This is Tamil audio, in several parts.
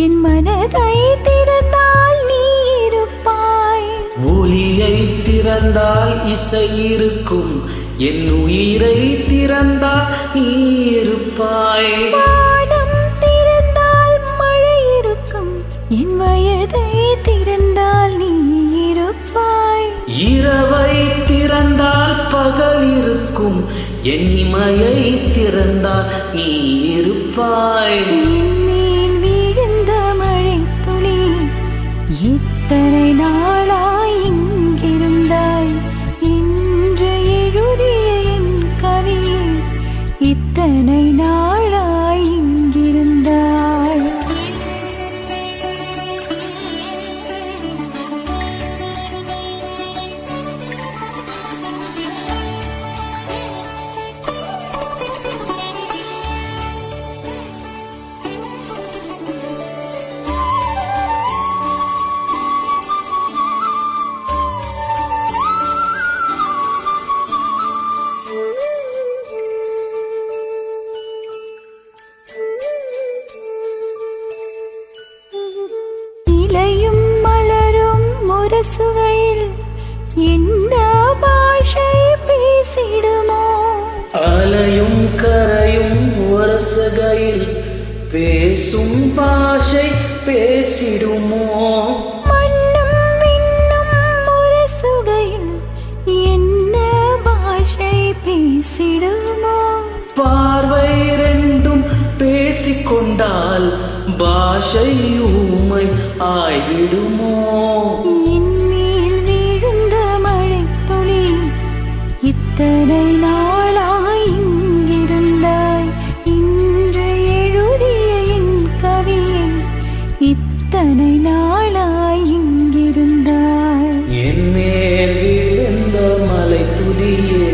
என் மனதை திறந்தால் நீ இருப்பாய். ஒலியை திறந்தால் இசை இருக்கும், என் உயிரை திறந்தால் நீ இருப்பாய். வானம் திறந்தால் மழை இருக்கும், என் வயதை திறந்தால் நீ இருப்பாய். இரவை திறந்தால் பகல் இருக்கும், என் இமையை திறந்தால் நீ இருப்பாய். என்மேல் விழுந்த மழை துளி, இத்தனை நாளாய் இங்கிருந்தாய். இன்று எழுதிய என் கவி, இத்தனை நாளாய் இங்கிருந்தாய். இலையும் மலரும் முரசுகையில் என்ன பாஷை பேசிடுமோ? அலையும் கரையும் உரசுகையில் பேசும் பாஷை பேசிடுமோ? மண்ணும் விண்ணும் முரசுகையில் என்ன பாஷை பேசிடுமோ? பார்வை ரெண்டும் பேசிக்கொண்டால் பாஷை ஊமை ஆய்விடுமோ? என்மேல் விழுந்த மழை துளி, இத்தனை நாளாய் இங்கிருந்தாய். இன்று எழுதிய என் கவியை, இத்தனை நாளாய் இங்கிருந்தாய். என் மேல் விழுந்த மலை துளியே,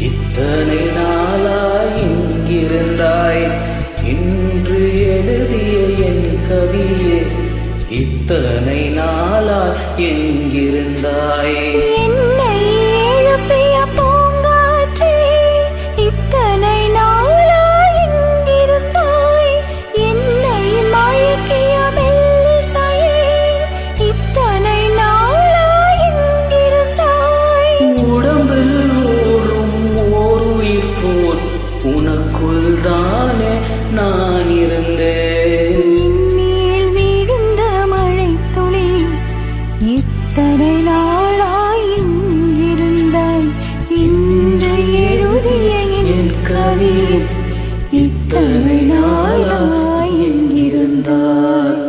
இத்தனை நாளாய் இங்கிருந்தாய். இன்று எழுதிய என் கவியே, இத்தனை நாளாய் எங்கிருந்தாய். என்னை எழுப்பிய பூங்காற்றே, இத்தனை நாளாய் இங்கிருந்தாய். என்னை மயக்கிய மெல்லிசையே, இத்தனை நாளாய் இங்கிருந்தாய். உடம்பில் ஓடும் ஓர் உயிர் போல் உனக்குள் தானே நான் இருந்தேன். என்மேல் விழுந்த மழை துளி, இத்தனை நாளாய் இங்கிருந்தாய். இன்று எழுதிய என் கவி, இத்தனை நாளாய் இங்கிருந்தாய்.